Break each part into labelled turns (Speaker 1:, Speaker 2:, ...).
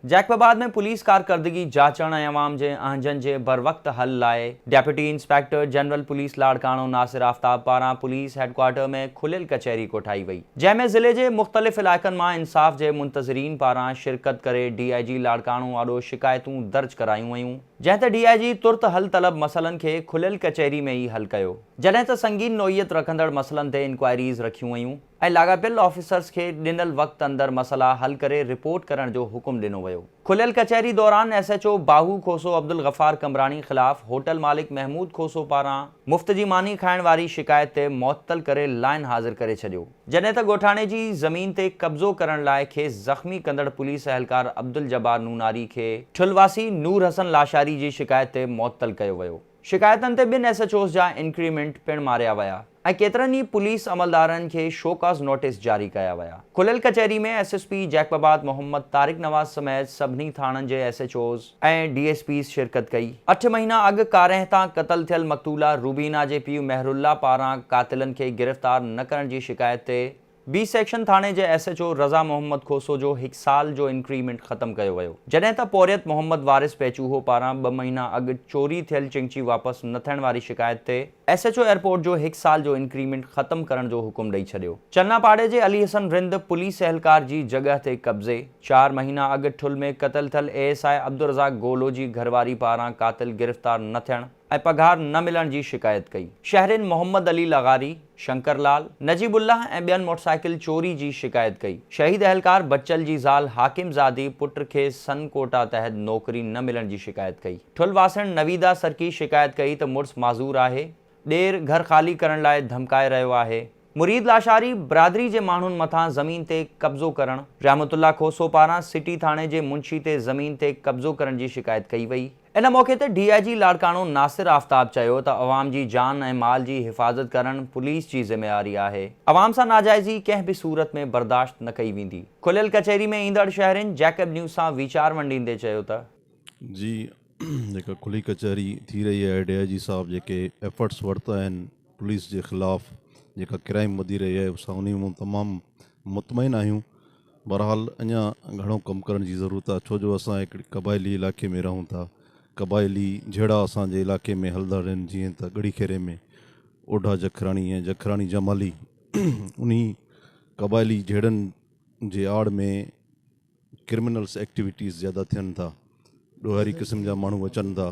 Speaker 1: जैकबाबाद में पुलिस कारकर्दगी जांचण ऐं अवाम जे आंजन जे बर वक्त हल लाइ deputy inspector general police Larkana Nasir Aftab पारां पुलिस हेडक्वार्टर में खुलियल कचहरी कोठाई वई, जंहिंमें ज़िले जे मुख़्तलिफ़ इलाइक़नि मां इंसाफ़ जे मुंतज़रीन पारां शिरकत करे DIG लाड़काणो आॾो शिकायतूं दर्ज करायूं वयूं, जंहिं ते DIG तुर्त हल तलब मसइलनि खे खुलियल कचहरी में ई हल कयो, जॾहिं त संगीन नोयत रखंदड़ मसइलनि ते इंक्वायरीज़ रखियूं वयूं ऐं लाॻापियल ऑफिसर्स खे ॾिनल वक़्त अंदरि मसइला हल करे रिपोर्ट करण जो हुकुम ॾिनो वियो। खुलियल कचहरी दौरान SHO बाहू खोसो अब्दुल गफ़ार कमरानी ख़िलाफ़ होटल मालिक महमूद खोसो पारां मुफ़्त जी मानी खाइण वारी शिकायत ते मुअत्तल करे लाइन हाज़िर करे छॾियो, जॾहिं त ॻोठाणे जी ज़मीन ते कब्ज़ो करण लाइ खेसि ज़ख़्मी कंदड़ पुलिस अहलकार अब्दुल जब्बार नूनारी खे ठुलवासी नूर हसन लाशारी जी शिकायत ते मुअत्तल कयो वियो। शिकायतनि ते ॿिनि SHOs जा इंक्रीमेंट पिणु मारिया विया ऐं केतिरनि ई पुलिस अमलदारनि खे शोकाज़ नोटिस जारी कया विया। खुलियल कचहरी में SSP जैकबाबाद मोहम्मद तारिक नवाज़ समेत सभिनी थाणनि जे SHOs ऐं DSPs शिरकत कई। 8 महीना अॻु कारें तां क़तल थियल मक़तूला रूबीना जे पीउ मेहरुल्ला पारां क़ातिलनि खे गिरफ़्तार न करण जी शिकायत ते B सेक्शन थाणे जे SHO रज़ा मोहम्मद खोसो जो 1 साल जो इंक्रीमेंट ख़त्म कयो वियो, जॾहिं त पोरियत मोहम्मद वारिस पेचूहो पारां 2 महीना अॻु चोरी थियल चिंची वापसि न थियण वारी शिकायत ते SHO एयरपोर्ट जो 1 साल जो इंक्रीमेंट ख़त्म करण जो हुकुम ॾेई छॾियो। चन्नापाड़े जे अली हसन रिंद पुलिस अहलकार जी जॻह ते कब्ज़े 4 महीना अॻु ठुल में क़तल थियल ASI अब्दुल रज़ाक गोलो जी घरवारी पारां क़ातिल गिरफ़्तार न थियण ऐं पघार न मिलण जी शिकायत कई। शहरिन मोहम्मद अली लगारी, शंकरलाल, नजीबुल्लाह ऐं ॿियनि मोटरसाइकिल चोरी जी शिकायत कई। शहीद अहलकार बच्चल जी ज़ाल हाकिम ज़ादी पुट खे सन कोटा तहत नौकरी न मिलण जी शिकायत कई। ठुल वासण नवीदा सरकी शिकायत कई त मुड़ुस माज़ूर आहे, ॾेर घर ख़ाली करण लाइ धमकाए रहियो आहे। मुरीद लाशारी बिरादरी जे माण्हुनि मथां ज़मीन ते कब्ज़ो करण, रहमतुल्लाह खोसो पारां सिटी थाणे जे मुंशी ते ज़मीन ते कब्ज़ो करण जी शिकायत कई वई। इन मौक़े ते DIG लाड़काणो नासिर आफ्ताब चयो त अवाम जी जान ऐं माल जी हिफ़ाज़त करण पुलिस जी ज़िम्मेवारी आहे। अवाम सां नाजाइज़ी कंहिं बि सूरत में बर्दाश्त न कई वेंदी। खुलियल कचहरी में ईंदड़ शहरिन जैकब न्यूज़ सां वीचार वंडींदे चयो त
Speaker 2: जी जेका खुली कचहरी थी रही है, DIG साहब जेके एफर्ट्स वरिता आहिनि पुलिस जे ख़िलाफ़ जेका क्राइम वधी रही आहे, असां उन में तमामु मुतमइन आहियूं। बहरहाल अञा घणो कमु करण जी ज़रूरत आहे, छो जो असां हिकिड़े क़बाइली इलाइक़े में रहूं था। क़बाइली जहिड़ा असांजे इलाइक़े में हलंदा आहिनि, जीअं त ॻड़ीखेरे में ओढा जखराणी ऐं जखराणी जमाली, उन क़बाइली जहिड़नि जे आड़ में क्रिमिनल्स एक्टिविटीज़ ज़्यादा थियनि था, ॾोहारी क़िस्म जा माण्हू अचनि था,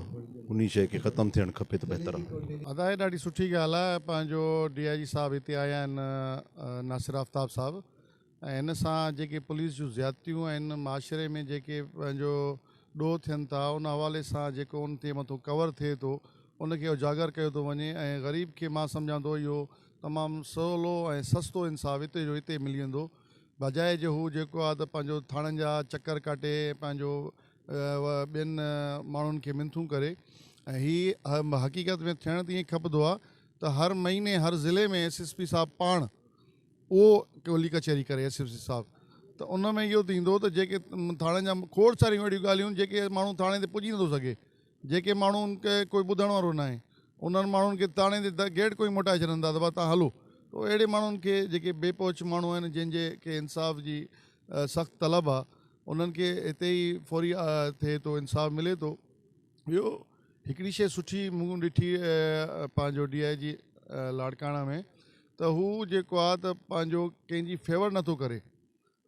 Speaker 2: उन शइ खे ख़तमु थियणु खपे त बहितर आहे।
Speaker 3: अदा आहे, ॾाढी सुठी ॻाल्हि आहे। पंहिंजो DIG साहब हिते आया आहिनि, नासिर आफ्ताब साहब, ऐं हिन सां जेके पुलिस जूं ज़्यादतियूं आहिनि माशरे में, जेके पंहिंजो ॾोह थियनि था, उन हवाले सां जेको उन ते मथां कवर थिए थो उनखे उजागर कयो थो वञे ऐं ग़रीब खे मां सम्झां थो इहो तमामु सवलो ऐं सस्तो इंसाफ़ हिते जो हिते मिली वेंदो, बजाए जो हू जेको आहे त पंहिंजो थाणनि जा चकर काटे पंहिंजो ॿियनि माण्हुनि खे मिनथूं करे। ऐं हीअ हक़ीक़त में थियणु त ईअं खपंदो आहे त हर महीने हर ज़िले में SSP साहब पाण उहो खुली कचहरी करे, SSP साहब, त उन में इहो थींदो त जेके थाणे जा खोड़ सारियूं अहिड़ियूं ॻाल्हियूं जेके माण्हू थाणे ते पुॼी नथो सघे, जेके माण्हुनि खे कोई ॿुधण वारो न आहे, उन्हनि माण्हुनि खे थाणे ते गेट कोई मोटाए छॾींदा त भाउ तव्हां हलो। त अहिड़े माण्हुनि खे जेके बेपोच माण्हू आहिनि, जंहिंजे के इंसाफ़ जी सख़्तु तलब आहे, उन्हनि खे हिते ई फौरी थिए थो, इंसाफ़ मिले थो। ॿियो हिकिड़ी शइ सुठी मूं ॾिठी पंहिंजो DIG लाड़काणा में, त हू जेको आहे त पंहिंजो कंहिंजी फेवर नथो करे,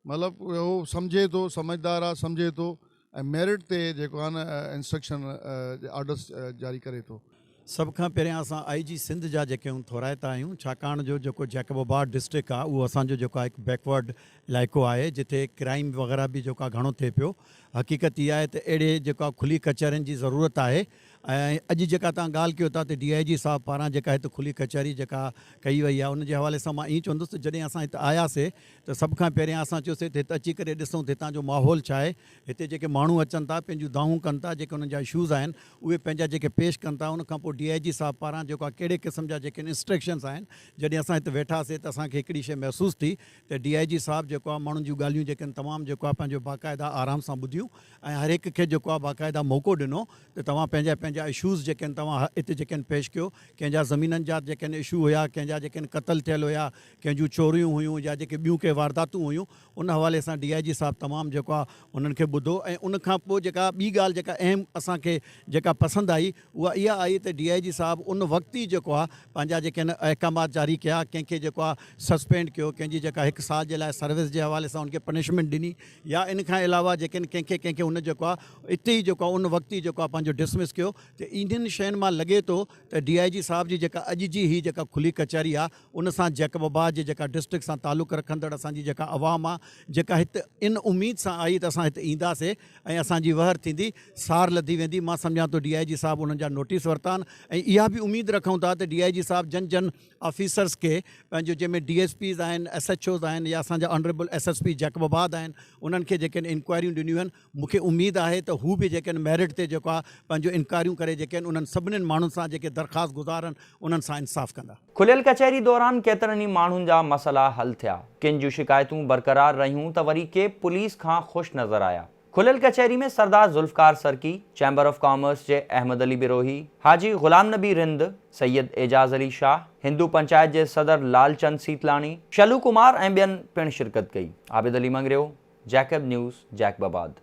Speaker 3: मतिलबु उहो सम्झे थो, समझदार आहे, सम्झे थो ऐं मेरिट ते जेको आहे न इंस्ट्रक्शन ऑर्डर्स जारी करे थो।
Speaker 4: सभ खां पहिरियां असां IG सिंध जा जेके आहियूं थोराइता आहियूं, छाकाणि जो जेको जैकबाबाद डिस्ट्रिक्ट आहे उहो असांजो जेको आहे हिकु बैकवर्ड इलाइक़ो आहे, जिते क्राइम वग़ैरह बि जेको आहे घणो थिए पियो। हक़ीक़त इहा आहे त अहिड़े जेका खुली कचहरियुनि जी ज़रूरत आहे। ऐं अॼु जेका तव्हां ॻाल्हि कयो था त DIG साहब पारां जेका हिते खुली कचहरी जेका कई वई आहे, उनजे हवाले सां मां ईअं चवंदुसि त जॾहिं असां हिते आयासीं त सभ खां पहिरियां असां चयोसीं त हिते अची करे ॾिसूं त हितां जो माहौल छा आहे। हिते जेके माण्हू अचनि था, पंहिंजूं दाहूं कनि था, जेके उन्हनि जा इशूज़ आहिनि उहे पंहिंजा जेके पेश कनि था, उनखां पोइ DIG साहब पारां जेको आहे कहिड़े क़िस्म जा जेके इंस्ट्रक्शन्स आहिनि। जॾहिं असां हिते वेठासीं त असांखे हिकिड़ी शइ महसूसु थी त DIG साहब जेको आहे माण्हुनि जूं ॻाल्हियूं जेके आहिनि तमामु जेको आहे पंहिंजो बाक़ाइदा आराम सां ॿुधियूं ऐं हर हिक खे जेको आहे बाक़ाइदा मौक़ो ॾिनो त तव्हां पंहिंजा पंहिंजा इशूज़ जेके आहिनि तव्हां हिते जेके आहिनि पेश कयो, कंहिंजा ज़मीननि जा जेके आहिनि इशू हुया, कंहिंजा जेके आहिनि क़तल थियल हुया, कंहिंजूं चोरियूं हुयूं या जेके ॿियूं के वारदातूं हुयूं, उन हवाले सां DIG साहब तमामु जेको आहे उन्हनि खे ॿुधो। ऐं उन खां पोइ जेका ॿी ॻाल्हि जेका अहम असांखे जेका पसंदि आई उहा इहा आई त DIG साहब उन वक़्तु ई जेको आहे पंहिंजा जेके आहिनि अहकामात जारी कया, कंहिंखे जेको आहे सस्पेंड कयो, कंहिंजी जेका 1 साल जे लाइ सर्विस जे हवाले सां उनखे पनिशमेंट ॾिनी, या इन खां अलावा जेके आहिनि कंहिंखे उन जेको आहे इते ई जेको आहे उन वक़्तु ई जेको आहे पंहिंजो डिसमिस कयो। त इन्हनि शयुनि मां लॻे थो त DIG साहब जी जेका अॼु जी ही जेका खुली कचहरी आहे उन सां जैकबाबाद जे जेका डिस्ट्रिक्ट सां तालुक़ु रखंदड़ असांजी जेका आवाम आहे, जेका हिते इन उमेद सां आई त असां हिते ईंदासीं ऐं असांजी वहर थींदी, सार लधी वेंदी। मां सम्झां थो DIG साहब उन्हनि जा नोटिस वरिता आहिनि ऐं इहा बि उमेद रखूं था त DIG साहब जन ऑफिसर्स खे पंहिंजो जंहिंमें DSPs आहिनि, SHOs आहिनि, या असांजा ऑनरेबल SSP जैकबाबाद आहिनि, उन्हनि खे जेके आहिनि इंक्वायरियूं ॾिनियूं आहिनि। मूंखे उमेद आहे त हू बि जेके आहिनि मेरिट ते जेको आहे पंहिंजो इंक्वायरियूं करे जेके आहिनि उन्हनि सभिनीनि माण्हुनि सां जेके दरख़्वास्त गुज़ार आहिनि उन्हनि सां इंसाफ़ कंदा।
Speaker 1: खुलियल कचहरी दौरान केतिरनि ई माण्हुनि जा मसइला हल थिया, किन जूं शिकायतूं बरक़रार रहियूं त वरी के पुलिस खां ख़ुशि नज़र आया। खुलियल कचहरी में सरदार जुल्फ़कार सर्की, चैम्बर ऑफ कॉमर्स जे अहमद अली बिरोही, हाजी गुलाम नबी रिंद, सैयद एजाज़ अली शाह, हिंदू पंचायत जे सदर लालचंद सीतलाणी, शलू कुमार ऐं ॿियनि पिणु शिरकत कई। Abid Ali Mangrio, Jacob news, Jacobabad.